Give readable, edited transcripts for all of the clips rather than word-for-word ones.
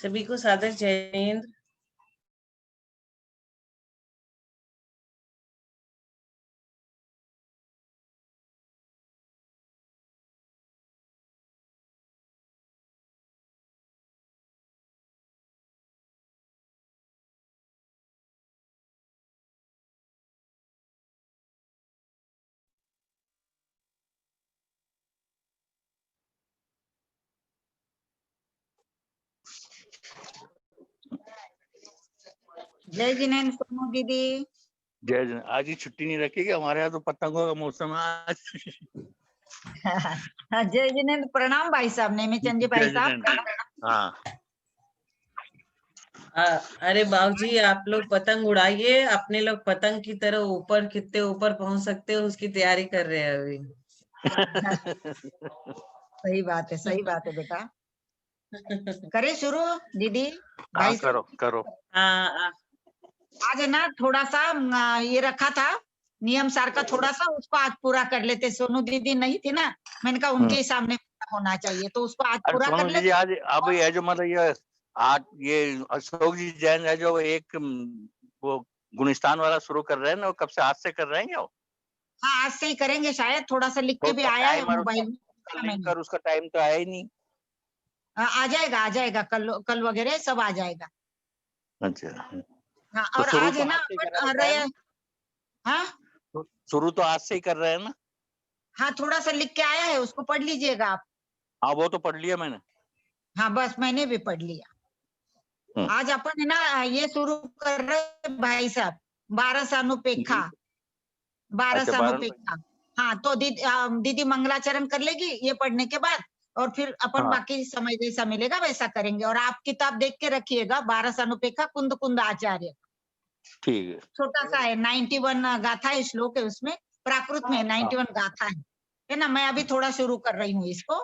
सभी को सादर जय हिंद। जय जिनेन्द्र सोनू दीदी। जय जन। आज ही छुट्टी नहीं रखी क्या? हमारे यहाँ तो पतंगों का मौसम है आज। जय जिनेन्द्र, प्रणाम भाई साहब, नेमीचंद जी भाई साहब। हाँ अरे बाबूजी, आप लोग पतंग उड़ाइए, अपने लोग पतंग की तरह ऊपर कितने ऊपर पहुंच सकते हो उसकी तैयारी कर रहे हैं अभी। सही बात है बेटा। करे शुरू दीदी भाई साहब। करो करो। आज है ना थोड़ा सा ये रखा था नियम सार का, थोड़ा सा उसको आज पूरा कर लेते। सोनू दीदी नहीं थी ना, मैंने कहा उनके सामने होना चाहिए, तो उसको आज पूरा कर लेते। आज अब ये जो मतलब ये आज ये अशोक जी जैन है जो एक वो गुणस्थान वाला शुरू कर रहे हैं ना, वो कब से? आज से कर रहे हैं क्या? हाँ, आज से ही करेंगे शायद, थोड़ा सा लिख के भी आया है मोबाइल में। लिंक कर, उसका टाइम तो आया ही नहीं। आ जाएगा कल वगैरह सब आ जाएगा। अच्छा हाँ, तो और शुरू आज तो है ना हाँ शुरू तो आज से ही कर रहे हैं ना? हाँ, थोड़ा सा लिख के आया है, उसको पढ़ लीजिएगा आप। हाँ वो तो पढ़ लिया मैंने। हाँ बस मैंने भी पढ़ लिया। आज अपन है ना ये शुरू कर रहे भाई साहब, 12 सानुपेक्षा। 12 सानुपेक्षा। हाँ, तो दीदी मंगलाचरण कर लेगी ये पढ़ने के बाद, और फिर अपन बाकी समय जैसा मिलेगा वैसा करेंगे। और आप किताब देख के रखिएगा, 12 सानुपेक्षा कुंद कुंद आचार्य। ठीक है। छोटा सा है, 91 गाथा है, श्लोक है उसमें, प्राकृत में 91 गाथा है ना। मैं अभी थोड़ा शुरू कर रही हूँ इसको।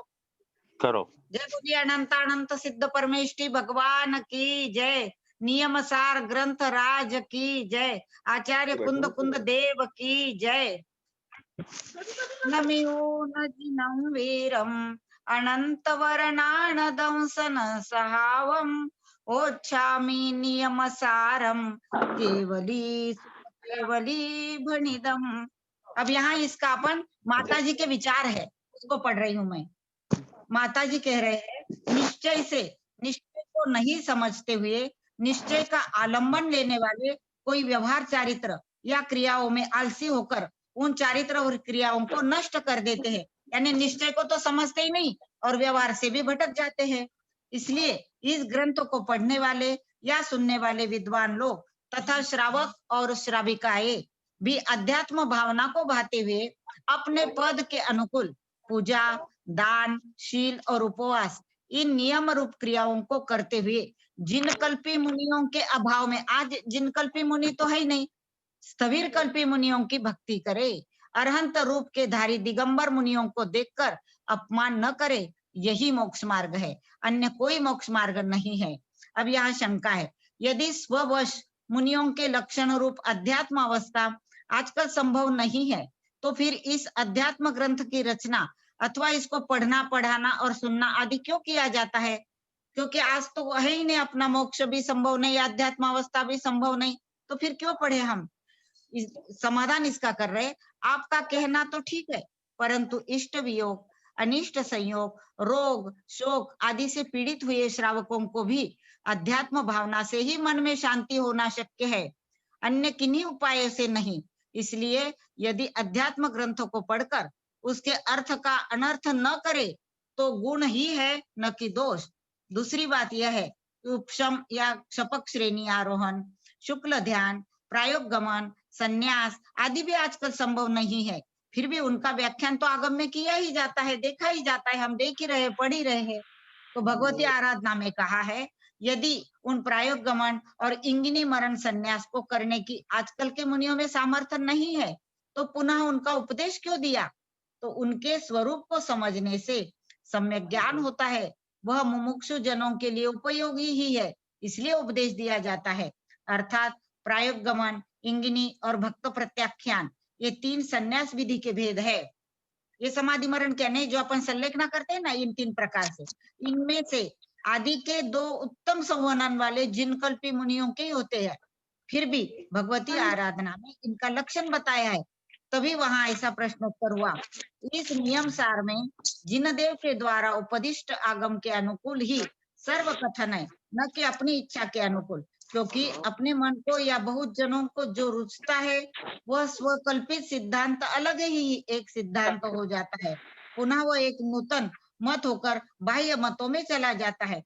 करो। जय बोलिए अनंत सिद्ध परमेष्टि भगवान की जय। नियम सार ग्रंथ राज की जय। आचार्य कुंद कुंद देव की जय। नमियो न जिनं वीरम अनंत वर्णान दंसन सहावम ओच्छामि नियम सारम केवली भणिदम। अब यहाँ इसका अपन माता जी के विचार है, उसको पढ़ रही हूँ मैं। माता जी कह रहे हैं, निश्चय को नहीं समझते हुए निश्चय का आलंबन लेने वाले कोई व्यवहार चारित्र या क्रियाओं में आलसी होकर उन चारित्र और क्रियाओं को नष्ट कर देते हैं। यानी निश्चय को तो समझते ही नहीं और व्यवहार से भी भटक जाते हैं। इसलिए इस ग्रंथ को पढ़ने वाले या सुनने वाले विद्वान लोग तथा श्रावक और श्राविकाएं भी अध्यात्म भावना को भाते हुए अपने पद के अनुकूल पूजा, दान, शील और उपवास इन नियम रूप क्रियाओं को करते हुए जिन कल्पी मुनियों के अभाव में, आज जिन कल्पी मुनि तो है ही नहीं, स्थविर कल्पी मुनियों की भक्ति करे। अरहंत रूप के धारी दिगंबर मुनियों को देखकर अपमान न करे, यही मोक्ष मार्ग है, अन्य कोई मोक्ष मार्ग नहीं है। अब यहाँ शंका है, यदि स्ववश मुनियों के लक्षण रूप अध्यात्म अवस्था आजकल संभव नहीं है, तो फिर इस अध्यात्म ग्रंथ की रचना अथवा इसको पढ़ना, पढ़ाना और सुनना आदि क्यों किया जाता है? क्योंकि आज तो है ही नहीं, अपना मोक्ष भी संभव नहीं, अध्यात्म अवस्था भी संभव नहीं, तो फिर क्यों पढ़े हम? समाधान इसका कर रहे, आपका कहना तो ठीक है, परंतु इष्ट वियोग, अनिष्ट संयोग, रोग, शोक आदि से पीड़ित हुए श्रावकों को भी अध्यात्म भावना से ही मन में शांति होना शक्य है, अन्य किन्हीं उपायों से नहीं। इसलिए यदि अध्यात्म ग्रंथों को पढ़कर उसके अर्थ का अनर्थ न करे तो गुण ही है, न कि दोष। दूसरी बात यह है कि उपशम या क्षपक श्रेणी आरोहण, शुक्ल ध्यान, प्रायोग गमन, संन्यास आदि भी आजकल संभव नहीं है। फिर भी उनका व्याख्यान तो आगम में किया ही जाता है, देखा ही जाता है, हम देख ही रहे, पढ़ ही रहे हैं। तो भगवती आराधना में कहा है, यदि उन प्रायोग गमन और इंगिनी मरण संन्यास को करने की आजकल के मुनियों में सामर्थ्य नहीं है, तो पुनः उनका उपदेश क्यों दिया? तो उनके स्वरूप को समझने से सम्यक ज्ञान होता है, वह मुमुक्षु जनों के लिए उपयोगी ही है, इसलिए उपदेश दिया जाता है। अर्थात प्रायोग गमन, इंगिनी और भक्त प्रत्याख्यान, ये 3 संन्यास विधि के भेद है। ये समाधि मरण क्या नहीं, जो अपन संलेखना करते हैं ना, इन 3 प्रकार से, इनमें से आदि के 2 उत्तम संवर्णन वाले जिन कल्पी मुनियों के ही होते हैं, फिर भी भगवती आराधना में इनका लक्षण बताया है, तभी वहां ऐसा प्रश्नोत्तर हुआ। इस नियम सार में जिनदेव के द्वारा उपदिष्ट आगम के अनुकूल ही सर्व कथन है, न कि अपनी इच्छा के अनुकूल, क्योंकि अपने मन को या बहुत जनों को जो रुचता है वह स्वकल्पित सिद्धांत अलग ही एक सिद्धांत हो जाता है, पुनः वह एक नूतन मत होकर बाह्य मतों में चला जाता है।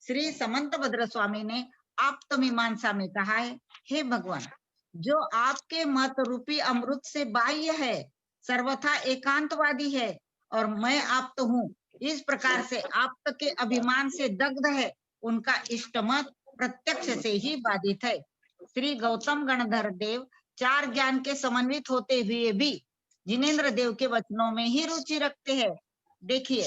श्री समंत भद्र स्वामी ने आप्त मीमांसा में कहा है, हे भगवान, जो आपके मत रूपी अमृत से बाह्य है, सर्वथा एकांतवादी है और मैं आप्त हूँ, इस प्रकार से आप्त के अभिमान से दग्ध है, उनका इष्ट मत प्रत्यक्ष से ही बाधित है। श्री गौतम गणधर देव 4 ज्ञान के समन्वित होते हुए भी जिनेन्द्र देव के वचनों में ही रुचि रखते हैं। देखिए,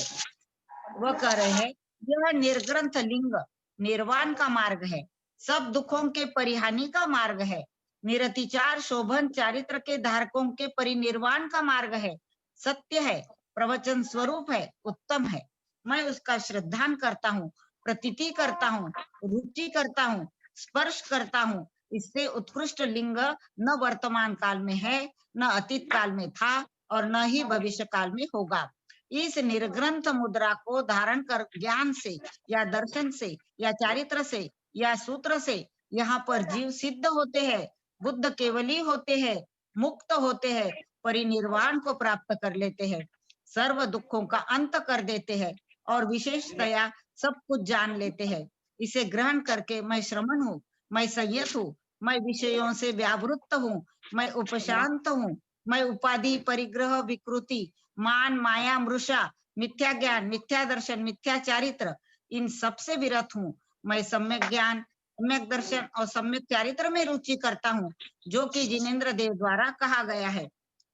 वह कह रहे हैं, यह निर्ग्रंथ लिंग निर्वाण का मार्ग है, सब दुखों के परिहानि का मार्ग है, निरतिचार शोभन चारित्र के धारकों के परिनिर्वाण का मार्ग है, सत्य है, प्रवचन स्वरूप है, उत्तम है। मैं उसका श्रद्धान करता हूँ, प्रतीति करता हूँ, रुचि करता हूँ, स्पर्श करता हूँ। इससे उत्कृष्ट लिंग न वर्तमान काल में है, न अतीत काल में था और न ही भविष्य काल में होगा। इस निर्ग्रंथ मुद्रा को धारण कर ज्ञान से या दर्शन से या चारित्र से या सूत्र से यहाँ पर जीव सिद्ध होते हैं, बुद्ध केवली होते हैं, मुक्त होते हैं, परिनिर्वाण को प्राप्त कर लेते हैं, सर्व दुखों का अंत कर देते हैं और विशेषतया सब कुछ जान लेते हैं। इसे ग्रहण करके मैं श्रमण हूँ, मैं संयत हूँ, मैं विषयों से व्यावृत्त हूँ, मैं उपशांत हूँ, मैं उपाधि परिग्रह विकृति मान माया मृषा मिथ्या ज्ञान मिथ्या दर्शन मिथ्या चारित्र इन सबसे विरत हूँ। मैं सम्यक ज्ञान सम्यक दर्शन और सम्यक चारित्र में रुचि करता हूँ, जो कि जिनेन्द्र देव द्वारा कहा गया है।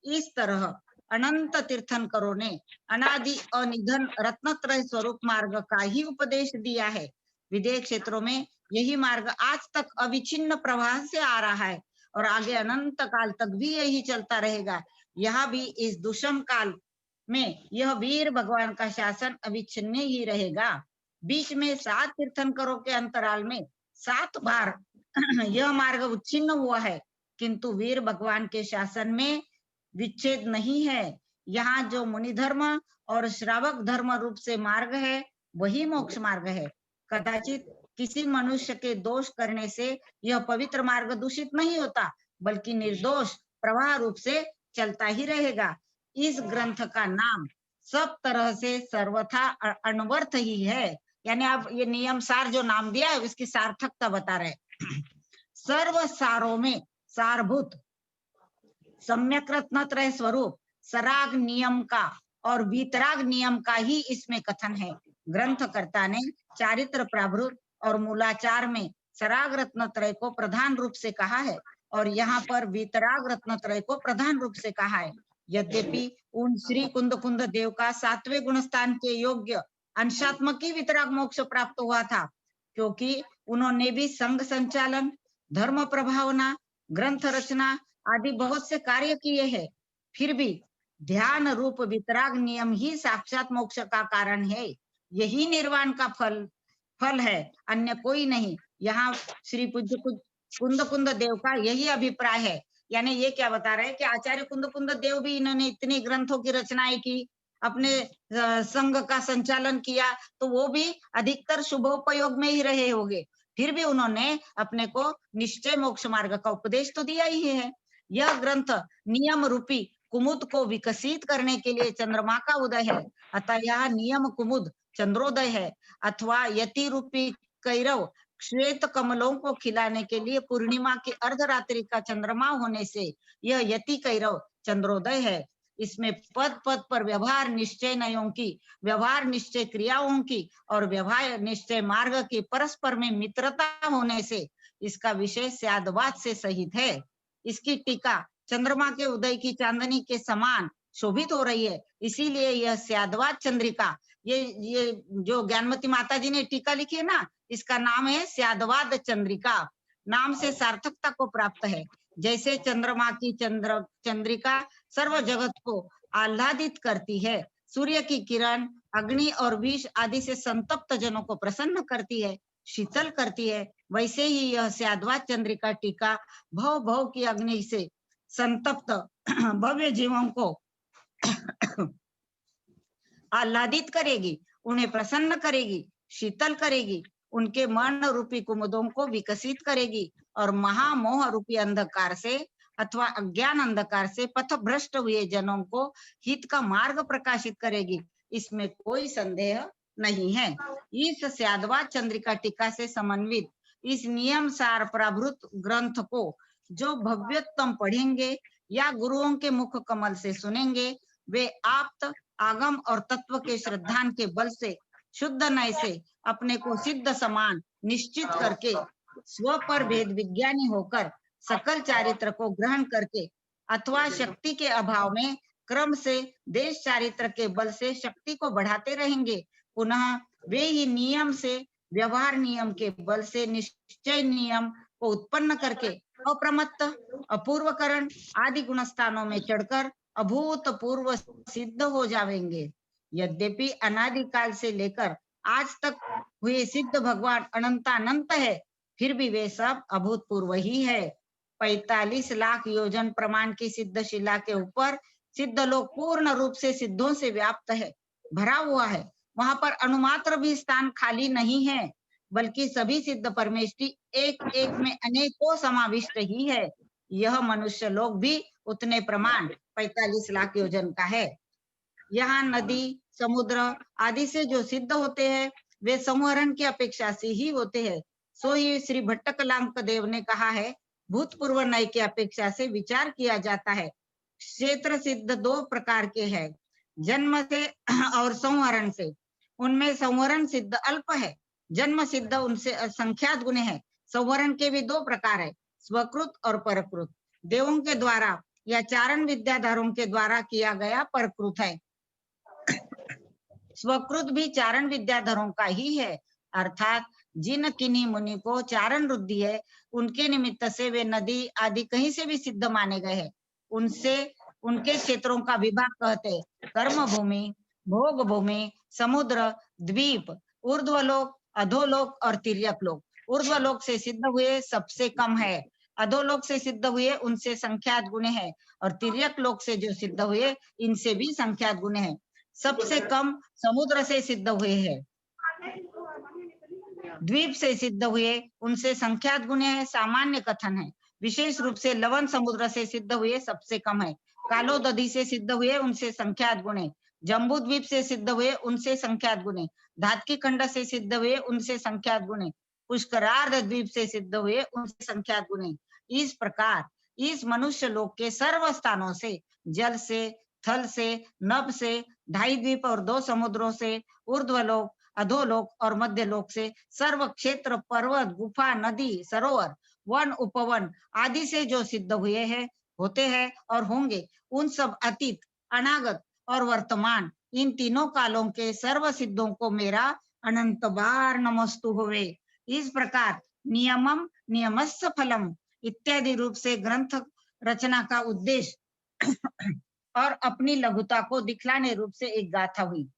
इस तरह अनंत तीर्थंकरों ने अनादि अनिधन रत्नत्रय स्वरूप मार्ग का ही उपदेश दिया है। विदेह क्षेत्रों में यही मार्ग आज तक अविच्छिन्न प्रवाह से आ रहा है और आगे अनंत काल तक भी यही चलता रहेगा। यहाँ भी इस दुष्म काल में यह वीर भगवान का शासन अविच्छिन्न ही रहेगा। बीच में 7 तीर्थंकरों के अंतराल में 7 बार यह मार्ग उच्छिन्न हुआ है, किंतु वीर भगवान के शासन में विच्छेद नहीं है। यहाँ जो मुनि धर्म और श्रावक धर्म रूप से मार्ग है, वही मोक्ष मार्ग है। कदाचित किसी मनुष्य के दोष करने से यह पवित्र मार्ग दूषित नहीं होता, बल्कि निर्दोष प्रवाह रूप से चलता ही रहेगा। इस ग्रंथ का नाम सब तरह से सर्वथा अनवर्थ ही है। यानी आप ये नियम सार जो नाम दिया है उसकी सार्थकता बता रहे। सर्व सारों में सारभूत सम्यक रत्नत्रय स्वरूप सराग नियम का और वीतराग नियम का ही इसमें कथन है। ग्रंथकर्ता ने चारित्र प्रावृत और मूलाचार में सराग रत्नत्रय को प्रधान रूप से कहा है और यहाँ पर वीतराग रत्नत्रय को प्रधान रूप से कहा है। यद्यपि उन श्री कुंद देव का 7वें गुणस्थान के योग्य अंशात्मक ही वितराग मोक्ष प्राप्त हुआ था, क्योंकि उन्होंने भी संघ संचालन, धर्म प्रभावना, ग्रंथ रचना आदि बहुत से कार्य किए हैं। फिर भी ध्यान रूप वितराग नियम ही साक्षात मोक्ष का कारण है, यही निर्वाण का फल है, अन्य कोई नहीं। यहाँ श्री पूज्य कुंद देव का यही अभिप्राय है। यानी ये क्या बता रहे हैं कि आचार्य कुंद देव भी इन्होंने इतनी ग्रंथों की रचनाएं की, अपने संघ का संचालन किया, तो वो भी अधिकतर शुभोपयोग में ही रहे होंगे, फिर भी उन्होंने अपने को निश्चय मोक्ष मार्ग का उपदेश तो दिया ही है। यह ग्रंथ नियम रूपी कुमुद को विकसित करने के लिए चंद्रमा का उदय है, अतः यह नियम कुमुद चंद्रोदय है, अथवा यति रूपी कैरव श्वेत कमलों को खिलाने के लिए पूर्णिमा की अर्धरात्रि का चंद्रमा होने से यह यति कैरव चंद्रोदय है। इसमें पद पद पर व्यवहार निश्चय नयों की, व्यवहार निश्चय क्रियाओं की और व्यवहार निश्चय मार्ग की परस्पर में मित्रता होने से इसका विषय स्यादवाद से सहित है। इसकी टीका चंद्रमा के उदय की चांदनी के समान शोभित हो रही है, इसीलिए यह स्यादवाद चंद्रिका, ये जो ज्ञानमती माता जी ने टीका लिखी है ना, इसका नाम है स्यादवाद चंद्रिका। नाम से सार्थकता को प्राप्त है। जैसे चंद्रमा की चंद्रिका सर्व जगत को आह्लादित करती है, सूर्य की किरण अग्नि और विष आदि से संतप्त जनों को प्रसन्न करती है, शीतल करती है, वैसे ही यह स्याद्वात चंद्रिका टीका भव भव की अग्नि से संतप्त भव्य जीवों को आह्लादित करेगी, उन्हें प्रसन्न करेगी, शीतल करेगी, उनके मन रूपी कुमुदों को विकसित करेगी और महामोह रूपी अंधकार से अथवा अज्ञान अंधकार से पथ भ्रष्ट हुए जनों को हित का मार्ग प्रकाशित करेगी, इसमें कोई संदेह नहीं है। इस स्याद्वात चंद्रिका टीका से समन्वित इस नियम सार प्राभृत ग्रंथ को जो भव्योत्तम पढ़ेंगे या गुरुओं के मुख कमल से सुनेंगे, वे आप्त आगम और तत्व के श्रद्धान के बल से शुद्ध नय से अपने को सिद्ध समान निश्चित करके स्व पर भेद विज्ञानी होकर सकल चारित्र को ग्रहण करके अथवा शक्ति के अभाव में क्रम से देश चारित्र के बल से शक्ति को बढ़ाते रहेंगे। पुनः वे ही नियम से व्यवहार नियम के बल से निश्चय नियम को उत्पन्न करके अप्रमत्त अपूर्वकरण आदि गुण स्थानों में चढ़कर अभूतपूर्व सिद्ध हो जाएंगे। यद्यपि अनादिकाल से लेकर आज तक हुए सिद्ध भगवान अनंतानंत है, फिर भी वे सब अभूतपूर्व ही है। 45 लाख योजन प्रमाण की सिद्ध शिला के ऊपर सिद्ध लोक पूर्ण रूप से सिद्धों से व्याप्त है, भरा हुआ है। वहां पर अणुमात्र भी स्थान खाली नहीं है, बल्कि सभी सिद्ध परमेष्टि एक एक में अनेकों समाविष्ट ही है। यह मनुष्य लोग भी उतने प्रमाण 45 लाख योजन का है। यहाँ नदी समुद्र आदि से जो सिद्ध होते हैं वे संवरण की अपेक्षा से ही होते हैं। सो ही श्री भट्ट कलांक देव ने कहा है, भूतपूर्व नय की अपेक्षा से विचार किया जाता है। क्षेत्र सिद्ध दो प्रकार के हैं, जन्म से और संवरण से। उनमें संवरण सिद्ध अल्प है, जन्म सिद्ध उनसे असंख्यात गुण है। संवरण के भी दो प्रकार है, स्वकृत और परकृत। देवों के द्वारा या चारण विद्याधरों के द्वारा किया गया परकृत है। स्वकृत भी चारण विद्याधरों का ही है, अर्थात जिन किन्हीं मुनि को चारण रुद्धि है, उनके निमित्त से वे नदी आदि कहीं से भी सिद्ध माने गए हैं। उनसे उनके क्षेत्रों का विभाग कहते हैं, कर्म भूमि, भोग भूमि, समुद्र, द्वीप, ऊर्ध्वलोक, अधोलोक और तिर्यक लोक। ऊर्ध्वलोक से सिद्ध हुए सबसे कम है, अधोलोक से सिद्ध हुए उनसे संख्यात गुण है, और तिर्यक लोक से जो सिद्ध हुए इनसे भी संख्यात गुण है। सबसे कम समुद्र से सिद्ध हुए हैं, द्वीप से सिद्ध हुए उनसे संख्यात गुण है, सामान्य कथन है। विशेष रूप से लवण समुद्र से सिद्ध हुए सबसे कम है। कालोदधि से सिद्ध हुए उनसे संख्यात गुण है। जम्बू द्वीप से सिद्ध हुए उनसे संख्यात गुण है। धातकी खंड से सिद्ध हुए उनसे संख्यात गुण है। पुष्करार्ध द्वीप से सिद्ध हुए उनसे संख्यात गुण है। इस प्रकार इस मनुष्य लोक के सर्व स्थानों से, जल से, थल से, नभ से, 2.5 द्वीप और 2 समुद्रों से, ऊर्ध्वलोक, अधोलोक और मध्यलोक से, सर्व क्षेत्र, पर्वत, गुफा, नदी, सरोवर, वन, उपवन आदि से जो सिद्ध हुए हैं, होते हैं और होंगे, उन सब अतीत, अनागत और वर्तमान इन तीनों कालों के सर्व सिद्धों को मेरा अनंत बार नमस्तु होवे। इस प्रकार नियमम नियमस्य फलम इत्यादि रूप से ग्रंथ रचना का उद्देश्य और अपनी लघुता को दिखलाने रूप से एक गाथा हुई।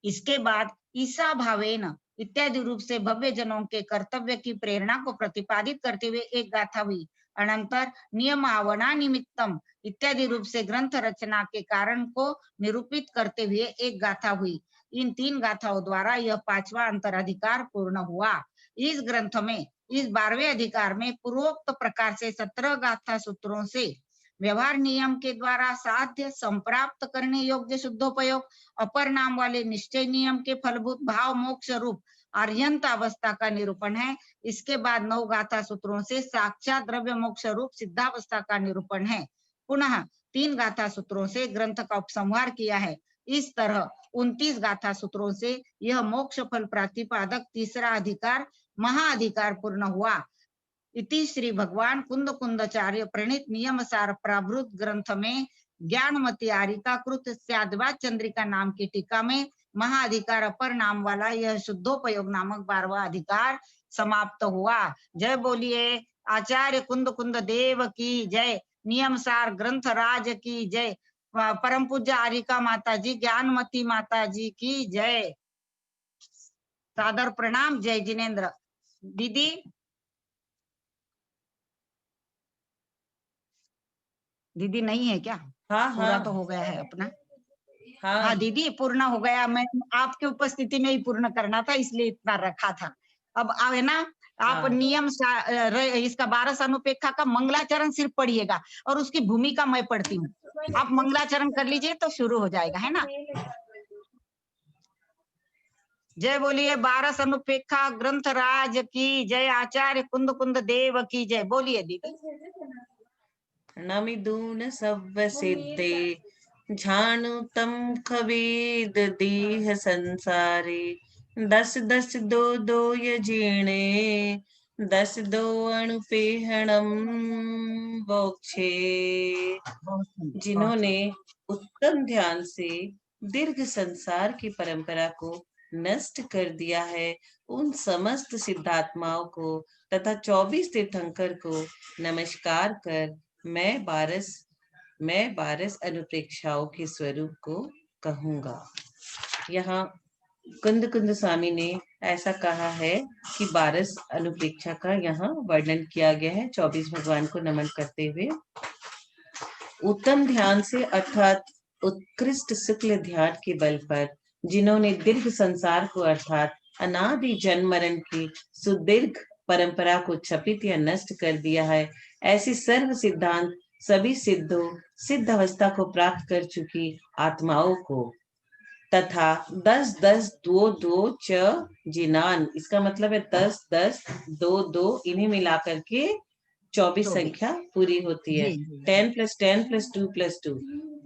इसके बाद ईसा भावेन इत्यादि रूप से भव्य जनों के कर्तव्य की प्रेरणा को प्रतिपादित करते हुए एक गाथा हुई। अनंतर नियमावना निमित्तम इत्यादि रूप से ग्रंथ रचना के कारण को निरूपित करते हुए एक गाथा हुई। इन 3 गाथाओं द्वारा यह 5वां अंतराधिकार पूर्ण हुआ। इस ग्रंथ में इस 12वें अधिकार में पूर्वोक्त प्रकार से 17 गाथा सूत्रों से व्यवहार नियम के द्वारा साध्य संप्राप्त करने योग्य शुद्धोपयोग अपर नाम वाले निश्चय नियम के फलभूत भाव मोक्ष रूप आर्यंत अवस्था का निरूपण है। इसके बाद 9 गाथा सूत्रों से साक्षात द्रव्य मोक्ष रूप सिद्धावस्था का निरूपण है। पुनः 3 गाथा सूत्रों से ग्रंथ का उपसंहार किया है। इस तरह 29 गाथा सूत्रों से यह मोक्ष फल प्रतिपादक 3रा अधिकार महाअधिकार पूर्ण हुआ। इति श्री भगवान कुंद कुंदाचार्य प्रणीत नियम सार प्राभृत ग्रंथ में ज्ञानमती आरिकाकृत स्याद्वात चंद्रिका नाम की टीका में महाअधिकार अपर नाम वाला यह शुद्धोपयोग नामक 12वां अधिकार समाप्त हुआ। जय बोलिए आचार्य कुंद कुंद देव की जय, नियम सार ग्रंथ राज की जय, परम पूज्य आरिका माता जी, ज्ञानमती माता जी की जय। सादर प्रणाम। जय जिनेन्द्र। दीदी दीदी नहीं है क्या? हाँ पूरा तो हाँ हो गया है अपना। हाँ हाँ दीदी पूर्ण हो गया। मैं आपकी उपस्थिति में ही पूर्ण करना था, इसलिए इतना रखा था। अब है ना, आप हाँ नियम इसका 12 अनुपेक्षा का मंगलाचरण सिर्फ पढ़िएगा और उसकी भूमिका मैं पढ़ती हूँ। आप मंगलाचरण कर लीजिए तो शुरू हो जाएगा, है ना। जय बोलिए 12 अनुपेक्षा ग्रंथ राज की जय। आचार्य कुंद कुंद देव की जय। बोलिए दीदी। नमिदून सव्व सिद्धे झानु तम खवेद देह संसारे 10 दो दो यजीणे 10 अणुपेहणम बोक्षे। जिन्होंने उत्तम ध्यान से दीर्घ संसार की परंपरा को नष्ट कर दिया है, उन समस्त सिद्धात्माओं को तथा 24 तीर्थंकर को नमस्कार कर मैं 12 अनुप्रेक्षाओं के स्वरूप को कहूंगा। यहाँ कुंद कुंद स्वामी ने ऐसा कहा है कि 12 अनुप्रेक्षा का यहाँ वर्णन किया गया है 24 भगवान को नमन करते हुए। उत्तम ध्यान से अर्थात उत्कृष्ट शुक्ल ध्यान के बल पर जिन्होंने दीर्घ संसार को अर्थात अनादि जन्म मरण की सुदीर्घ परंपरा को छपित या नष्ट कर दिया है, ऐसी सर्व सिद्धांत सभी सिद्ध अवस्था को प्राप्त कर चुकी आत्माओं को तथा 10 दो दो च जिनान, इसका मतलब है 10 दो दो, इन्हें मिलाकर के 24 संख्या पूरी होती है। 10 + 10 + 2 + 2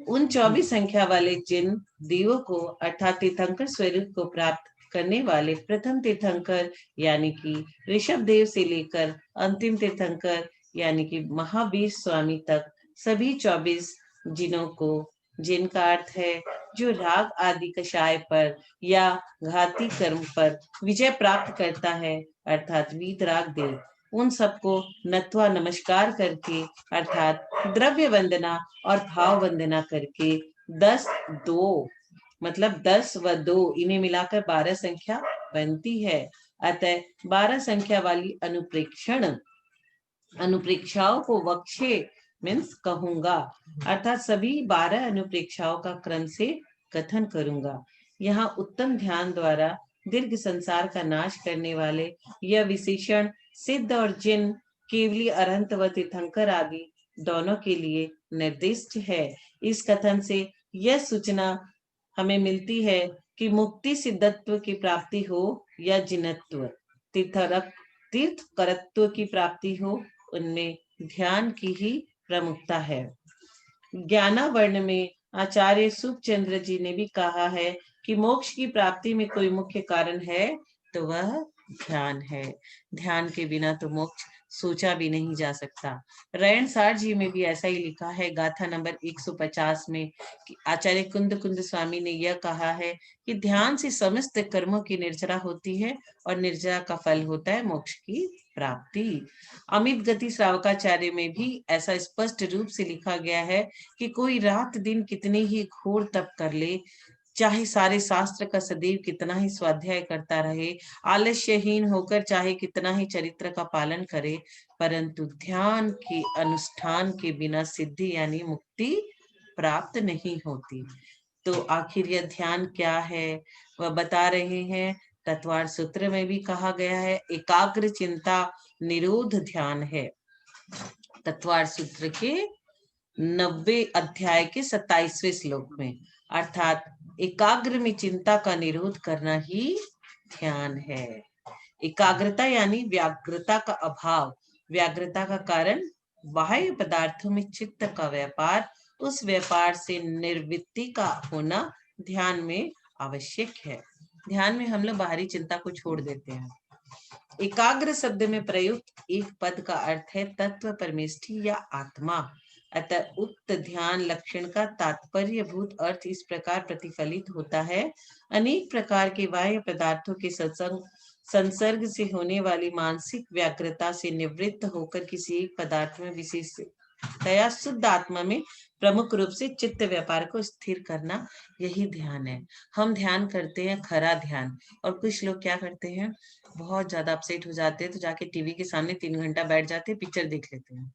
उन 24 संख्या वाले जिन देवों को अर्थात तीर्थंकर स्वरूप को प्राप्त करने वाले प्रथम तीर्थंकर यानी कि ऋषभ देव से लेकर अंतिम तीर्थंकर यानी कि महावीर स्वामी तक सभी 24 जिनों को, जिनका अर्थ है जो राग आदि कषाय पर या घाती कर्म पर विजय प्राप्त करता है अर्थात वीतराग देव, उन सबको नत्वा नमस्कार करके अर्थात द्रव्य वंदना और भाव वंदना करके 10 दो मतलब 10 व 2 इन्हें मिलाकर 12 संख्या बनती है। अतः 12 संख्या वाली अनुप्रेक्षाओं को वक्षे मीन्स कहूंगा अर्थात सभी 12 अनुप्रेक्षाओं का क्रम से कथन करूंगा। यहाँ उत्तम ध्यान द्वारा दीर्घ संसार का नाश करने वाले यह विशेषण सिद्ध और जिन केवली अरहंत व तीर्थंकर आदि दोनों के लिए निर्दिष्ट है। इस कथन से यह सूचना हमें मिलती है कि मुक्ति सिद्धत्व की प्राप्ति हो या जिनत्व, तीर्थकरत्व की प्राप्ति हो, उनमें ध्यान की ही प्रमुखता है। ज्ञानावर्ण में आचार्य सुखचंद्र जी ने भी कहा है कि मोक्ष की प्राप्ति में कोई मुख्य कारण है तो वह ध्यान है। ध्यान के बिना तो मोक्ष सोचा भी नहीं जा सकता। रैन सार जी में भी ऐसा ही लिखा है गाथा नंबर 150 में कि आचार्य कुंद कुंद स्वामी ने यह कहा है कि ध्यान से समस्त कर्मों की निर्जरा होती है और निर्जरा का फल होता है मोक्ष की प्राप्ति। अमित गति श्रावकाचार्य में भी ऐसा स्पष्ट रूप से लिखा गया है कि कोई रात दिन कितने ही घोर तप कर ले, चाहे सारे शास्त्र का सदैव कितना ही स्वाध्याय करता रहे, आलस्यहीन होकर चाहे कितना ही चरित्र का पालन करे, परंतु ध्यान के अनुष्ठान के बिना सिद्धि यानी मुक्ति प्राप्त नहीं होती। तो आखिर यह ध्यान क्या है वह बता रहे हैं। तत्वार सूत्र में भी कहा गया है एकाग्र चिंता निरोध ध्यान है। तत्वार सूत्र के 90 अध्याय के 27वें श्लोक में अर्थात एकाग्र में चिंता का निरोध करना ही ध्यान है। एकाग्रता यानी व्याग्रता का अभाव, व्याग्रता का कारण बाह्य पदार्थों में चित्त का व्यापार, उस व्यापार से निर्वृत्ति का होना ध्यान में आवश्यक है। ध्यान में हम लोग बाहरी चिंता को छोड़ देते हैं। एकाग्र शब्द में प्रयुक्त एक पद का अर्थ है तत्व परमेष्ठी या आत्मा। अतः उक्त ध्यान लक्षण का तात्पर्य भूत अर्थ इस प्रकार प्रतिफलित होता है। अनेक प्रकार के बाह्य पदार्थों के संसर्ग से होने वाली मानसिक व्याग्रता से निवृत्त होकर किसी एक पदार्थ में विशेष तया शुद्ध आत्मा में प्रमुख रूप से चित्त व्यापार को स्थिर करना, यही ध्यान है। हम ध्यान करते हैं खरा ध्यान, और कुछ लोग क्या करते हैं, बहुत ज्यादा अपसेट हो जाते हैं तो जाके टीवी के सामने 3 घंटा बैठ जाते हैं, पिक्चर देख लेते हैं,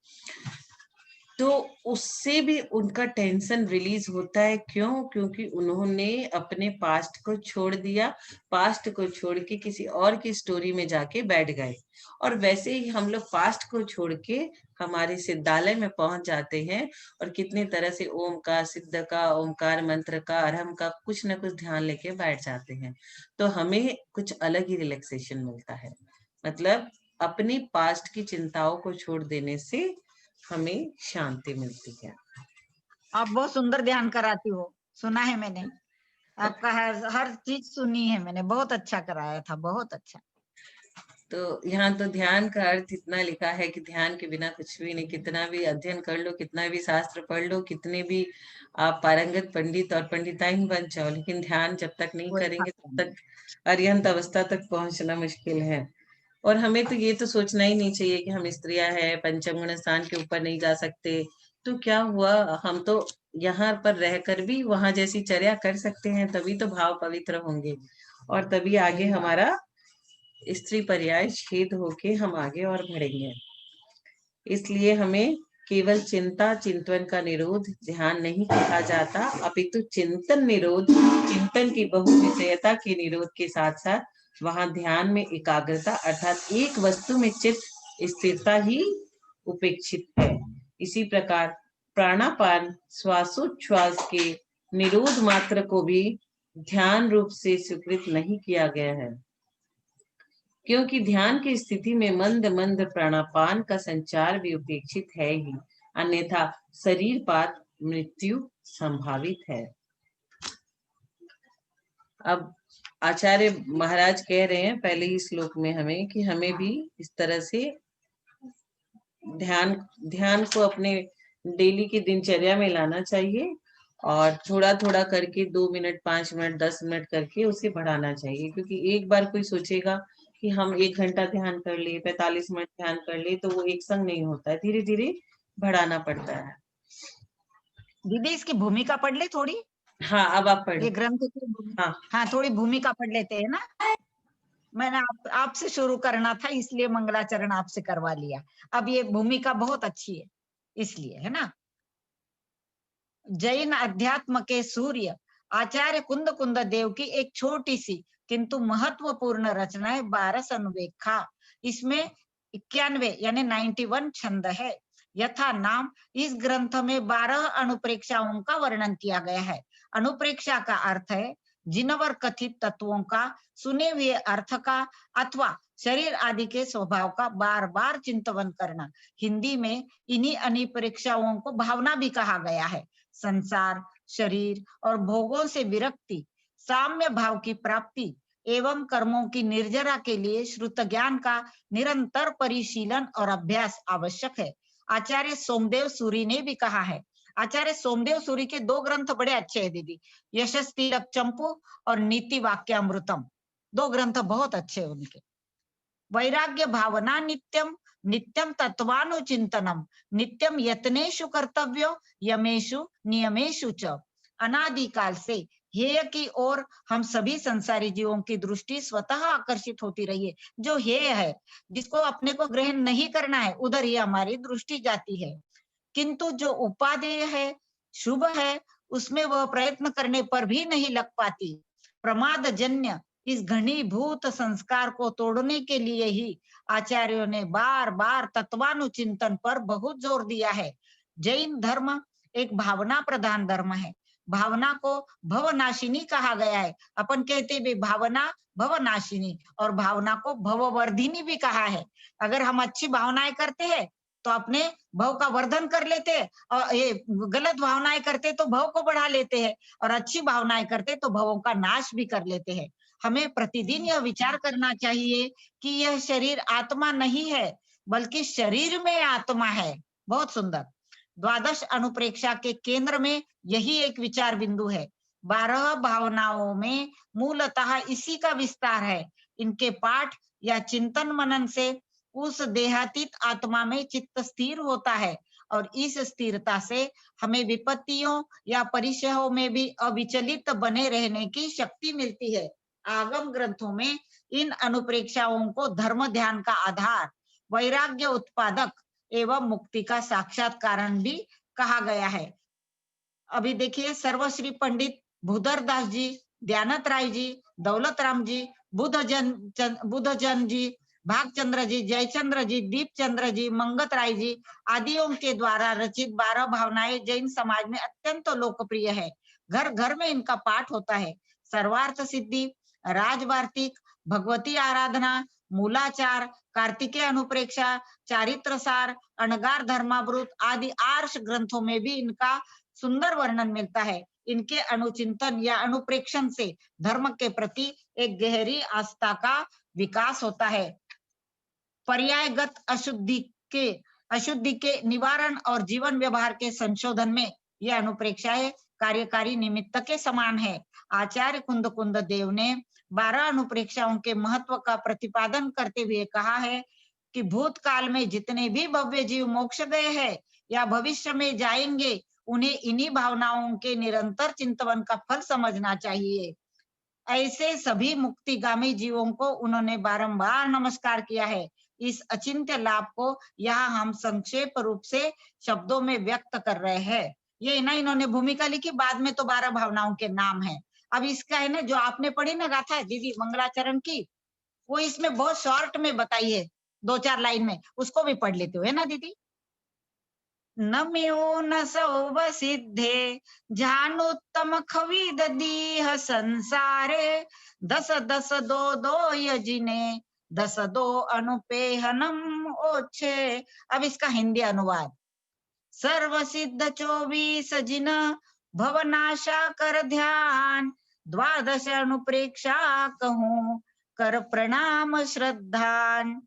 तो उससे भी उनका टेंशन रिलीज होता है। क्यों? क्योंकि उन्होंने अपने पास्ट को छोड़ दिया, पास्ट को छोड़ के किसी और की स्टोरी में जाके बैठ गए। और वैसे ही हम लोग पास्ट को छोड़ के हमारे सिद्धालय में पहुंच जाते हैं और कितने तरह से ओम का, सिद्ध का, ओमकार मंत्र का, अरहम का कुछ न कुछ ध्यान लेके बैठ जाते हैं, तो हमें कुछ अलग ही रिलैक्सेशन मिलता है। मतलब अपनी पास्ट की चिंताओं को छोड़ देने से हमें शांति मिलती है। आप बहुत सुंदर ध्यान कराती हो, सुना है मैंने आपका, हर चीज सुनी है मैंने, बहुत अच्छा कराया था, बहुत अच्छा। तो यहाँ तो ध्यान का अर्थ इतना लिखा है कि ध्यान के बिना कुछ भी नहीं, कितना भी अध्ययन कर लो, कितना भी शास्त्र पढ़ लो, कितने भी आप पारंगत पंडित और पंडिताइन बन जाओ, लेकिन ध्यान जब तक नहीं वही करेंगे बात तब तक अरिहंत अवस्था तक पहुंचना मुश्किल है। और हमें तो ये तो सोचना ही नहीं चाहिए कि हम स्त्रियां हैं, पंचम गुण स्थान के ऊपर नहीं जा सकते, तो क्या हुआ, हम तो यहाँ पर रहकर भी वहां जैसी चर्या कर सकते हैं, तभी तो भाव पवित्र होंगे, और तभी आगे सही बात। हमारा स्त्री पर्याय छेद होके हम आगे और बढ़ेंगे। इसलिए हमें केवल चिंता चिंतन का निरोध ध्यान नहीं कहा जाता, अपितु चिंतन निरोध, चिंतन की बहुविषयता के निरोध के साथ साथ वहां ध्यान में एकाग्रता अर्थात एक वस्तु में चित्त स्थिरता ही उपेक्षित है। इसी प्रकार प्राणापान श्वासोच्छ्वास के निरोध मात्र को भी ध्यान रूप से स्वीकृत नहीं किया गया है, क्योंकि ध्यान की स्थिति में मंद मंद प्राणापान का संचार भी उपेक्षित है ही, अन्यथा शरीरपात मृत्यु संभावित है। अब आचार्य महाराज कह रहे हैं पहले ही श्लोक में हमें कि हमें भी इस तरह से ध्यान को अपने डेली की दिनचर्या में लाना चाहिए, और थोड़ा थोड़ा करके 2 मिनट, 5 मिनट, 10 मिनट करके उसे बढ़ाना चाहिए। क्योंकि एक बार कोई सोचेगा कि हम 1 घंटा ध्यान कर लिए, 45 मिनट ध्यान कर लिए, तो वो एक संग नहीं होता है, धीरे धीरे बढ़ाना पड़ता है। दीदी इसकी भूमिका पढ़ ले थोड़ी, हाँ, अब आप पढ़ो। ये ग्रंथ की हाँ, हाँ थोड़ी भूमिका पढ़ लेते हैं ना। मैंने आपसे शुरू करना था, इसलिए मंगलाचरण आपसे करवा लिया। अब ये भूमिका बहुत अच्छी है, इसलिए, है ना। जैन अध्यात्म के सूर्य आचार्य कुंद कुंद देव की एक छोटी सी किंतु महत्वपूर्ण रचना है 12 अनुवेखा। इसमें 91 यानी 91 छंद है। यथा नाम, इस ग्रंथ में 12 अनुप्रेक्षाओं का वर्णन किया गया है। अनुप्रेक्षा का अर्थ है जिनवर कथित तत्वों का, सुने हुए अर्थ का अथवा शरीर आदि के स्वभाव का बार बार चिंतन करना। हिंदी में इन्हीं अनुप्रेक्षाओं को भावना भी कहा गया है। संसार, शरीर और भोगों से विरक्ति, साम्य भाव की प्राप्ति एवं कर्मों की निर्जरा के लिए श्रुत ज्ञान का निरंतर परिशीलन और अभ्यास आवश्यक है। आचार्य सोमदेव सूरी ने भी कहा है। आचार्य सोमदेव सूरी के 2 ग्रंथ बड़े अच्छे हैं दीदी, यशस्तिलक चंपू और नीति वाक्यामृतम, 2 ग्रंथ बहुत अच्छे हैं उनके। वैराग्य भावना नित्यम, नित्यम तत्वानुचिंतनम, नित्यम यत्नेषु कर्तव्यो, यमेषु नियमेषु च। अनादिकाल से हेय की ओर हम सभी संसारी जीवों की दृष्टि स्वतः आकर्षित होती रही है। जो हेय है, जिसको अपने को ग्रहण नहीं करना है, उधर ही हमारी दृष्टि जाती है। किंतु जो उपादेय है, शुभ है, उसमें वह प्रयत्न करने पर भी नहीं लग पाती। प्रमाद जन्य इस घनीभूत संस्कार को तोड़ने के लिए ही आचार्यों ने बार बार तत्वानुचिंतन पर बहुत जोर दिया है। जैन धर्म एक भावना प्रधान धर्म है। भावना को भवनाशिनी कहा गया है। अपन कहते भी भावना भवनाशिनी, और भावना को भववर्धिनी भी कहा है। अगर हम अच्छी भावनाएं करते हैं तो अपने भव का वर्धन कर लेते हैं, और ये गलत भावनाएं करते तो भव को बढ़ा लेते हैं, और अच्छी भावनाएं करते तो भवों का नाश भी कर लेते हैं। हमें प्रतिदिन यह विचार करना चाहिए कि यह शरीर आत्मा नहीं है, बल्कि शरीर में आत्मा है। बहुत सुंदर। द्वादश अनुप्रेक्षा के केंद्र में यही एक विचार बिंदु है। 12 भावनाओं में मूलतः इसी का विस्तार है। इनके पाठ या चिंतन मनन से उस देहातीत आत्मा में चित्त स्थिर होता है और इस स्थिरता से हमें विपत्तियों या परिचयों में भी अविचलित बने रहने की शक्ति मिलती है। आगम ग्रंथों में इन अनुप्रेक्षाओं को धर्म ध्यान का आधार, वैराग्य उत्पादक एवं मुक्ति का साक्षात कारण भी कहा गया है। अभी देखिए, सर्वश्री पंडित भूधरदास जी, दयानंद राय जी, दौलत राम जी, बुद्धजन जी, भागचंद्र जी, जयचंद्र जी, दीपचंद्र जी, मंगत राय जी आदियों के द्वारा रचित 12 भावनाएं जैन समाज में अत्यंत लोकप्रिय है। घर घर में इनका पाठ होता है। सर्वार्थ सिद्धि, राजवार्तिक, भगवती आराधना, मूलाचार, कार्तिकेय अनुप्रेक्षा, चारित्र सार, अणगार धर्मावृत आदि आर्ष ग्रंथों में भी इनका सुंदर वर्णन मिलता है। इनके अनुचिंतन या अनुप्रेक्षण से धर्म के प्रति एक गहरी आस्था का विकास होता है। पर्यायगत अशुद्धि के निवारण और जीवन व्यवहार के संशोधन में यह अनुप्रेक्षाएं कार्यकारी निमित्त के समान है। आचार्य कुंद देव ने 12 अनुप्रेक्षाओं के महत्व का प्रतिपादन करते हुए कहा है कि भूतकाल में जितने भी भव्य जीव मोक्ष गए हैं या भविष्य में जाएंगे, उन्हें इन्हीं भावनाओं के निरंतर चिंतन का फल समझना चाहिए। ऐसे सभी मुक्तिगामी जीवों को उन्होंने बारंबार नमस्कार किया है। इस अचिंत्य लाभ को यहाँ हम संक्षेप रूप से शब्दों में व्यक्त कर रहे हैं। ये ना इन्होंने भूमिका लिखी, बाद में तो 12 भावनाओं के नाम है। अब इसका है ना, जो आपने पढ़ी ना गाथा दीदी मंगलाचरण की, वो इसमें बहुत शॉर्ट में बताई है, 2-4 लाइन में, उसको भी पढ़ लेते हो, है ना दीदी। नम्यो न सौव सिद्धे जानुत्तम खविद दीह संसारे, 10 दो दो यजिने 10 अनुपेहनम ओछे। अब इसका हिंदी अनुवाद। सर्व सिद्ध 24 जिन भवनाशा कर ध्यान, 12 अनुप्रेक्षा कहूं कर प्रणाम श्रद्धान।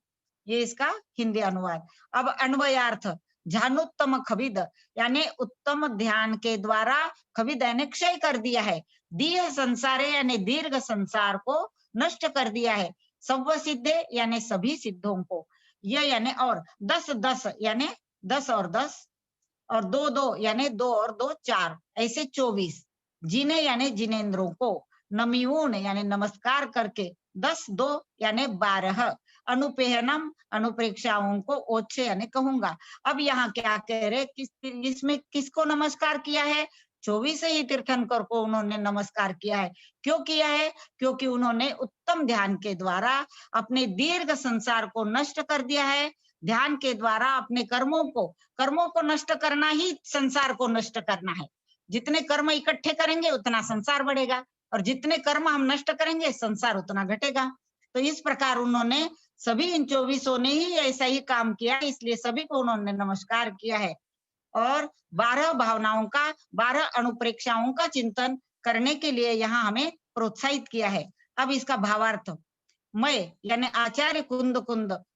ये इसका हिंदी अनुवाद। अब अन्वयार्थ। ध्यानोत्तम खविद यानी उत्तम ध्यान के द्वारा खविद यानी क्षय कर दिया है। दीह संसारे यानी दीर्घ संसार को नष्ट कर दिया है। सब सिद्धे यानी सभी सिद्धों को, ये यानी और 10 यानी 10 और 10 और 2 यानी 2 और 2 4, ऐसे 24। जिने यानी जिनेन्द्रों को, नमियून यानी नमस्कार करके, 10 यानी 12, अनुपेहनम अनुप्रेक्षाओं को ओछे यानी कहूंगा। अब यहाँ क्या कह रहे, इसमें किसको नमस्कार किया है? 24 ही तीर्थंकर को उन्होंने नमस्कार किया है। क्यों किया है? क्योंकि उन्होंने उत्तम ध्यान के द्वारा अपने दीर्घ संसार को नष्ट कर दिया है। ध्यान के द्वारा अपने कर्मों को नष्ट करना ही संसार को नष्ट करना है। जितने कर्म इकट्ठे करेंगे उतना संसार बढ़ेगा, और जितने कर्म हम नष्ट करेंगे संसार उतना घटेगा। तो इस प्रकार उन्होंने सभी इन 24 ने ही ऐसा ही काम किया, इसलिए सभी को उन्होंने नमस्कार किया है। और 12 भावनाओं का, 12 अनुप्रेक्षाओं का चिंतन करने के लिए यहाँ हमें प्रोत्साहित किया है। अब इसका भावार्थ। मैं यानी आचार्य कुंद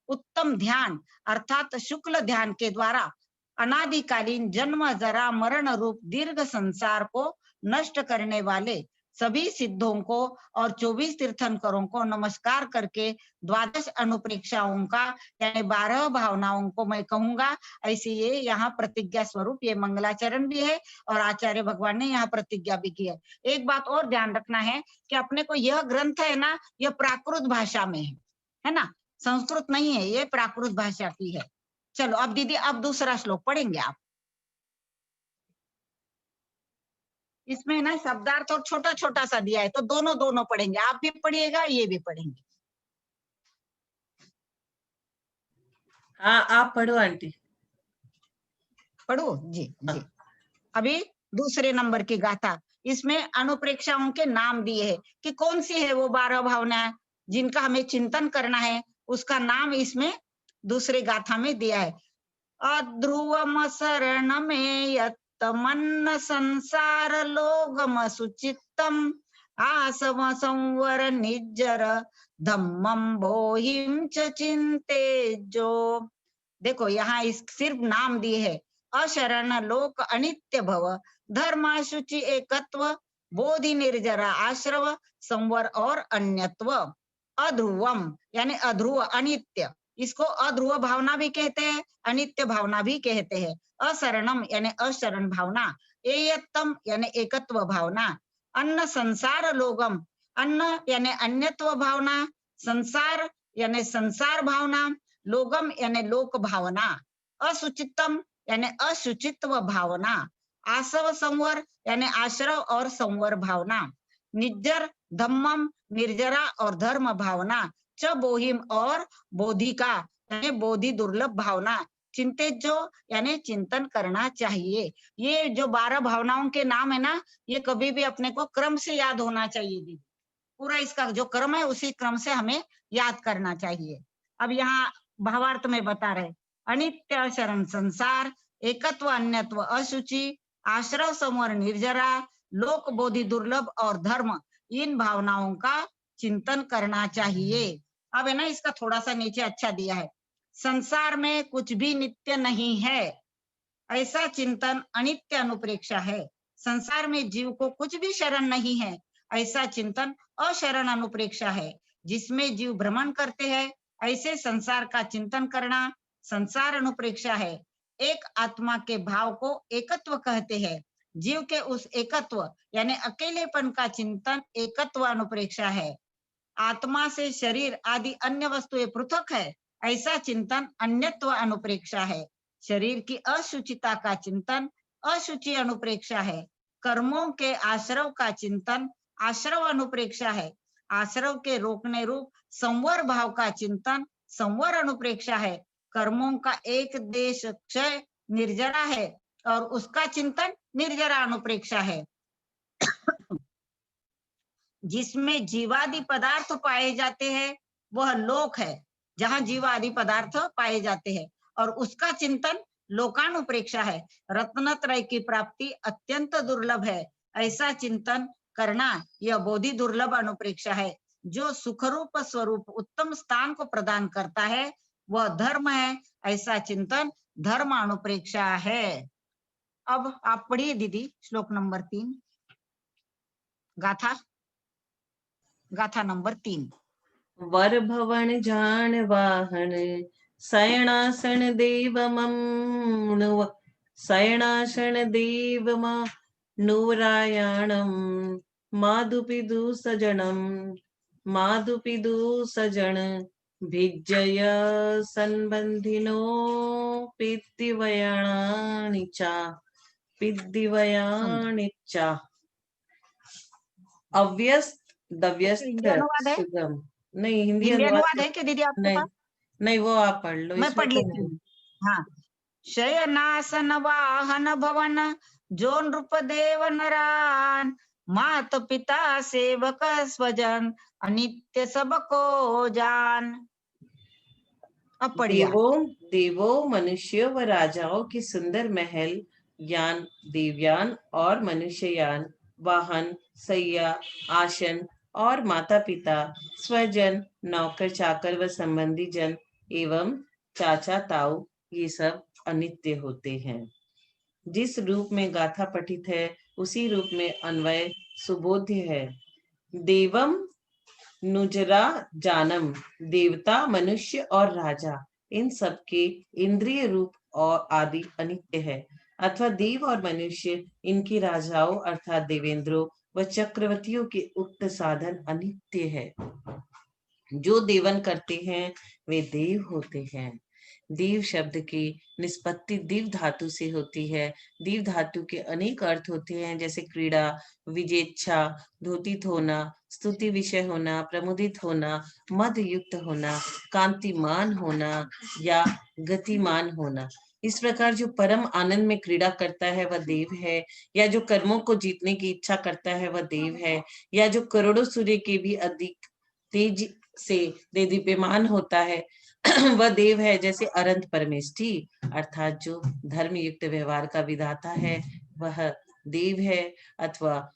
उत्तम ध्यान अर्थात शुक्ल ध्यान के द्वारा अनादिकालीन जन्म जरा मरण रूप दीर्घ संसार को नष्ट करने वाले सभी सिद्धों को और 24 तीर्थंकरों को नमस्कार करके 12 अनुप्रेक्षाओं का यानी 12 भावनाओं को मैं कहूंगा। ऐसे ये यहाँ प्रतिज्ञा स्वरूप ये मंगलाचरण भी है और आचार्य भगवान ने यहाँ प्रतिज्ञा भी की है। एक बात और ध्यान रखना है कि अपने को यह ग्रंथ है ना, यह प्राकृत भाषा में है ना, संस्कृत नहीं है, ये प्राकृत भाषा की है। चलो अब दीदी, अब दूसरा श्लोक पढ़ेंगे आप। इसमें ना शब्दार्थ और छोटा छोटा सा दिया है, तो दोनों पढ़ेंगे, आप भी पढ़िएगा ये भी पढ़ेंगे। हाँ आप पढ़ो आंटी। पढ़ो जी जी। अभी दूसरे नंबर की गाथा, इसमें अनुप्रेक्षाओं के नाम दिए हैं कि कौन सी है वो 12 भावनाएं जिनका हमें चिंतन करना है, उसका नाम इसमें दूसरे गाथा में दिया है। अध्रुवम शरण में यत्तमन्न संसार लोगम सुचित्तम आसव संवर निज्जर धम्मम बोहिम च चिंते जो। देखो यहाँ इस सिर्फ नाम दिए है। अशरण लोक अनित्य भव, धर्माशुचि एकत्व, बोधि निर्जरा आश्रव, संवर और अन्यत्व। अध्रुवम यानी अध्रुव अनित्य, इसको अध्रुव भावना भी कहते हैं, अनित्य भावना भी कहते हैं। अशरणम यानी अशरण भावना, एयत्तम यानी एकत्व भावना, अन्न संसार लोगम, अन्न यानी अन्यत्व भावना, संसार यानी संसार भावना, लोगम यानी लोक भावना, असुचितम यानी अशुचित्व भावना, आसव संवर यानी आश्रव और संवर भावना, निज्जर धम्मम निर्जरा और धर्म भावना, च बोहिम और बोधिका यानी बोधि दुर्लभ भावना, चिंतित जो यानी चिंतन करना चाहिए। ये जो 12 भावनाओं के नाम है ना, ये कभी भी अपने को क्रम से याद होना चाहिए दीदी। पूरा इसका जो क्रम है उसी क्रम से हमें याद करना चाहिए। अब यहाँ भावार्थ में बता रहे, अनित्य शरण संसार, एकत्व अन्यत्व अशुचि, आश्रव संवर निर्जरा, लोक बोधि दुर्लभ और धर्म, इन भावनाओं का चिंतन करना चाहिए। अब है ना, इसका थोड़ा सा नीचे अच्छा दिया है, संसार में कुछ भी नित्य नहीं है, ऐसा चिंतन अनित्य अनुप्रेक्षा है। संसार में जीव को कुछ भी शरण नहीं है, ऐसा चिंतन अशरण अनुप्रेक्षा है। जिसमें जीव भ्रमण करते हैं, ऐसे संसार का चिंतन करना संसार अनुप्रेक्षा है। एक आत्मा के भाव को एकत्व कहते हैं। जीव के उस एकत्व यानी अकेलेपन का चिंतन एकत्व अनुप्रेक्षा है। आत्मा से शरीर आदि अन्य वस्तुएं पृथक है, ऐसा चिंतन अन्यत्व अनुप्रेक्षा है। शरीर की अशुचिता का चिंतन अशुचि अनुप्रेक्षा है। कर्मों के आश्रव का चिंतन आश्रव अनुप्रेक्षा है। आश्रव के रोकने रूप संवर भाव का चिंतन संवर अनुप्रेक्षा है। कर्मों का एक देश क्षय निर्जरा है और उसका चिंतन निर्जरा अनुप्रेक्षा है। जिसमें जीवादि पदार्थ पाए जाते हैं वह लोक है, जहां जीवादि पदार्थ पाए जाते हैं, और उसका चिंतन लोकानुप्रेक्षा है। रत्नत्रय की प्राप्ति अत्यंत दुर्लभ है, ऐसा चिंतन करना यह बोधि दुर्लभ अनुप्रेक्षा है। जो सुखरूप स्वरूप उत्तम स्थान को प्रदान करता है वह धर्म है, ऐसा चिंतन धर्म अनुप्रेक्षा है। अब आप पढ़िए दीदी श्लोक नंबर 3, गाथा नंबर 3। वर भवन जान वाहन, शयनासन देव मम, शयनासन देव नूरायणम, माधुपिदु सजनम, माधुपिदु सजन, भिज्जय संबंधिनो पिद्दिवयाणि चा, पिद्दिवयाणि चा। अव्यस्त दव्यस्त हिंदी अनुवाद है? सुगम, नहीं हिंदी हिंदी अनुवाद अनुवाद है कि दीदी आपके नहीं, पास? नहीं वो आप पढ़ लो, मैं इसमें पढ़ तो लेती नहीं। हूँ। हाँ, शयनासन वाहन भवन, जो नृप देव नरान, मात पिता सेवक स्वजन, अनित्य सबको जान। अब पढ़िए। देवों मनुष्यों व राजाओं की सुंदर महल, यान देवयान और मनुष्ययान, वाहन सैया आसन और माता पिता, स्वजन नौकर चाकर व संबंधी जन एवं चाचा ताऊ, ये सब अनित्य होते हैं। जिस रूप में गाथा पठित है उसी रूप में अन्वय सुबोध्य है। देवम नुजरा जानम, देवता मनुष्य और राजा, इन सब के इंद्रिय रूप और आदि अनित्य है, अथवा देव और मनुष्य इनकी राजाओं अर्थात देवेंद्रों व चक्रवर्तियों के उक्त साधन अनित्य है। जो देवन करते हैं वे देव होते हैं। देव शब्द की निष्पत्ति दिव धातु से होती है। दिव धातु के अनेक अर्थ होते हैं, जैसे क्रीड़ा, विजेच्छा, धोतित होना, स्तुति विषय होना, प्रमुदित होना, मद युक्त होना, कांतिमान होना या गतिमान होना। इस प्रकार जो परम आनंद में क्रीड़ा करता है वह देव है, या जो कर्मों को जीतने की इच्छा करता है वह देव है, या जो करोड़ों सूर्य के भी अधिक तेज से देदीप्यमान होता है वह देव है। जैसे अनंत परमेष्ठी अर्थात जो धर्म युक्त व्यवहार का विधाता है वह देव है, अथवा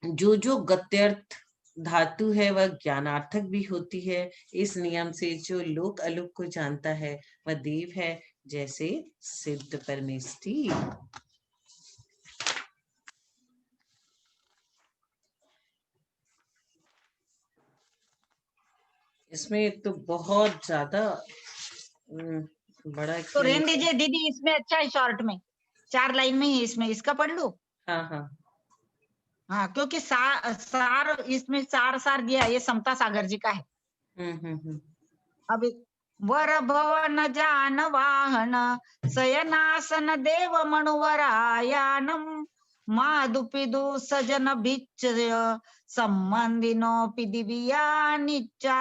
जो गत्यर्थ धातु है वह ज्ञानार्थक भी होती है। इस नियम से जो लोक अलोक को जानता है वह देव है, जैसे सिद्ध परमेष्ठी। इसमें तो बहुत ज्यादा बड़ा तो रहने दीजिए दीदी, इसमें अच्छा है शॉर्ट में, 4 लाइन में ही इसमें, इसका पढ़ लूं। हाँ हाँ हाँ, क्योंकि सार इसमें सार दिया, ये समता सागर जी का है। अब वर भवन जान वाहन शयनासन देव मणुवरायानम माधुपिदु सजन भिच्चय संबंधिनो दिव्या निचा।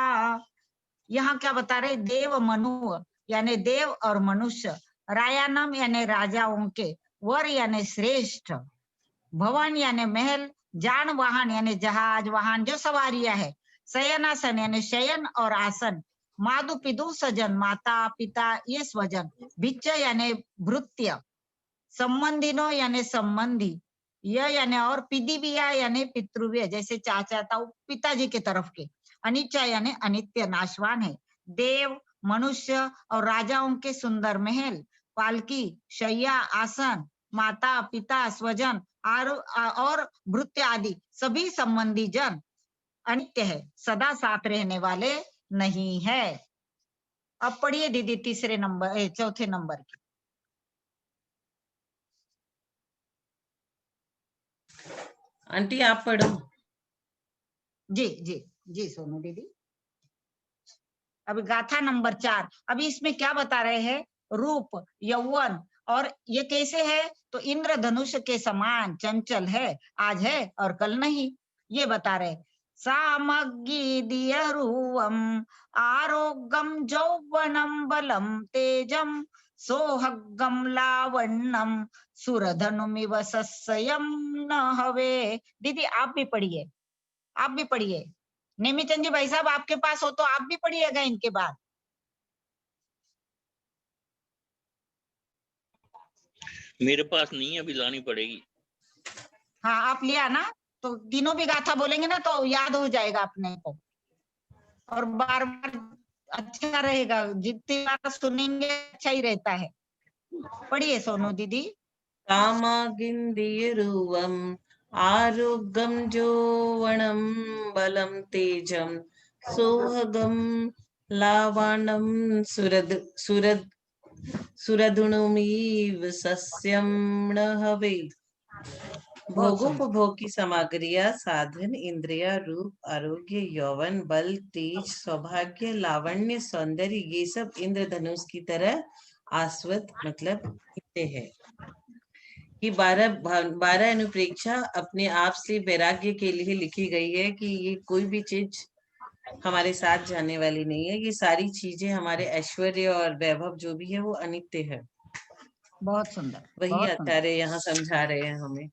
यहाँ क्या बता रहे, देव मनु यानी देव और मनुष्य, रायानम यानी राजाओं के, वर यानी श्रेष्ठ, भवन यानी महल, जान वाहन यानी जहाज वाहन जो सवारियां है, शयनासन यानी शयन और आसन, माधु पिदु सजन माता पिता ये स्वजन, भिच्च यानी भृत्य, संबंधिनो यानी संबंधी, यह यानी और, पिदिविया यानी पितृव्य जैसे चाचा ताऊ पिताजी के तरफ के, अनिच्चा यानी अनित्य नाशवान है, देव मनुष्य और राजाओं के सुंदर महल, पालकी शैया आसन, माता पिता स्वजन और भृत्य आदि सभी संबंधी जन अनित्य है, सदा साथ रहने वाले नहीं है। अब पढ़िए दीदी चौथे नंबर की। आंटी आप पढ़ो। जी जी जी सोनू दीदी। अभी गाथा नंबर 4, अभी इसमें क्या बता रहे हैं, रूप यौवन, और ये कैसे है, तो इंद्रधनुष के समान चंचल है, आज है और कल नहीं, ये बता रहे। सामग्रीदियरूवम आरोग्यम जौवनम बलम तेजम सोहगम लावण्यम सुरधनुमिव सस्यम न हवे। दीदी आप भी पढ़िए, आप भी पढ़िए। नेमीचंद जी भाई साहब आपके पास हो तो आप भी पढ़िएगा इनके बाद। मेरे पास नहीं है, अभी लानी पड़ेगी। हाँ आप लिया ना, तो तीनों भी गाथा बोलेंगे ना तो याद हो जाएगा अपने को, और बार बार अच्छा रहेगा, जितनी बार सुनेंगे अच्छा ही रहता है। पढ़िए सोनू दीदी। कामागिन्दिरुवम आरोग्यम जौवनम बलम तेजम सोहगम लावणम सुरधुनुमिव सस्यम न हवेद। भोगोपभोग की सामग्रियां, साधन, इंद्रिया, रूप, आरोग्य, यौवन, बल, तेज, सौभाग्य, लावण्य, सौंदर्य, ये सब इंद्रधनुष की तरह आस्वद मतलब दिखते हैं। कि 12 अनुप्रेक्षा अपने आप से वैराग्य के लिए लिखी गई है कि ये कोई भी चीज हमारे साथ जाने वाली नहीं है, ये सारी चीजें हमारे ऐश्वर्य और वैभव जो भी है वो अनित्य है। बहुत सुंदर, वही बहुत सुंदर। आचार्य यहाँ समझा रहे हैं हमें।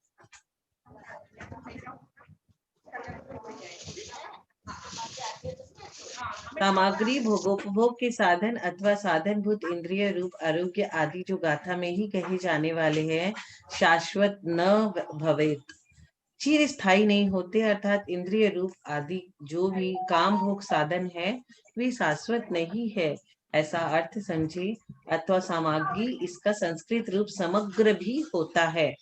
सामग्री भोगोपभोग के साधन अथवा साधनभूत इंद्रिय, रूप, आरोग्य आदि जो गाथा में ही कहे जाने वाले हैं, शाश्वत न भवेत, चिर स्थायी नहीं होते, अर्थात इंद्रिय रूप आदि जो भी काम भोग साधन है वे शाश्वत नहीं है, ऐसा अर्थ समझे। अथवा सामग्री इसका संस्कृत रूप समग्र भी होता है।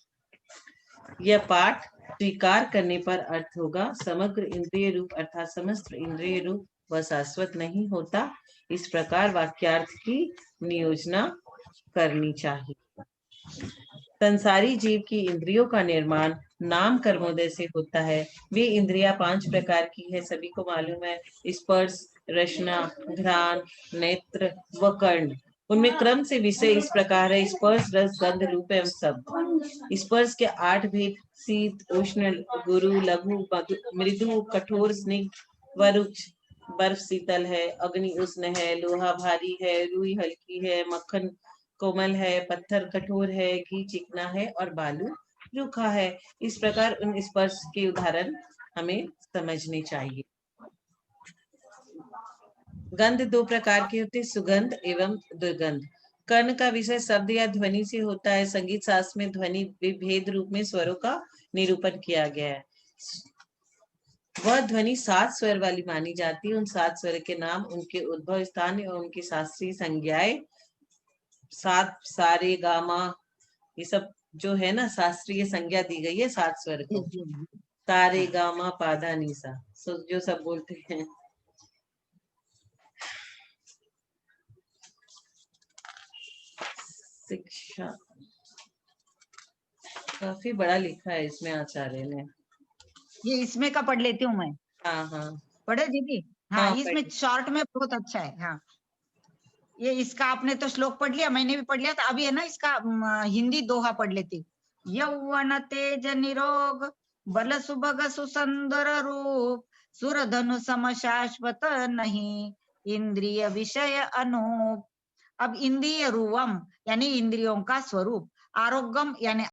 यह पाठ स्वीकार करने पर अर्थ होगा, समग्र इंद्रिय रूप अर्थात समस्त इंद्रिय रूप वह शाश्वत नहीं होता। इस प्रकार वाक्यार्थ की नियोजना करनी चाहिए। संसारी जीव की इंद्रियों का निर्माण नाम कर्मोदय से होता है। वे इंद्रियां 5 प्रकार की है, सभी को मालूम है, स्पर्श, रसना, घ्राण, नेत्र व कर्ण। उनमें क्रम से विषय इस प्रकार है, स्पर्श, रस, गंध, रूप एवं शब्द। स्पर्श के 8 भेद, शीत, उष्ण, गुरु, लघु, मृदु, कठोर, स्निग्ध व रुक्ष। बर्फ शीतल है, अग्नि उष्ण है, लोहा भारी है, रुई हल्की है, मक्खन कोमल है, पत्थर कठोर है, घी चिकना है और बालू रूखा है। इस प्रकार उन स्पर्श के उदाहरण हमें समझने चाहिए। गंध 2 प्रकार के होते, सुगंध एवं दुर्गंध। कर्ण का विषय शब्द या ध्वनि से होता है। संगीत शास्त्र में ध्वनि भेद रूप में स्वरों का निरूपण किया गया है। वह ध्वनि 7 स्वर वाली मानी जाती है। उन 7 स्वर के नाम, उनके उद्भव स्थान और उनकी शास्त्रीय संज्ञाएं, 7 सारे गामा, ये सब जो है ना शास्त्रीय संज्ञा दी गई है 7 स्वर को। तारे गामा पादा निसा, जो सब बोलते हैं। अच्छा, काफी बड़ा लिखा है इसमें आचार्य ने। ये इसमें का पढ़ लेती हूँ मैं। हाँ हाँ पढ़े दीदी? हाँ, हाँ, इसमें पढ़िए। शॉर्ट में बहुत अच्छा है। हाँ, ये इसका आपने तो श्लोक पढ़ लिया, मैंने भी पढ़ लिया। तो अभी है ना इसका हिंदी दोहा पढ़ लेती हूँ। यौवन तेज निरोग बल सुभग सुसुंदर रूप सुरधनु सम शाश्वत नहीं इंद्रिय विषय अनूप। अब इंद्रिय रूवम यानी इंद्रियों का स्वरूप, आरोग्यम यानी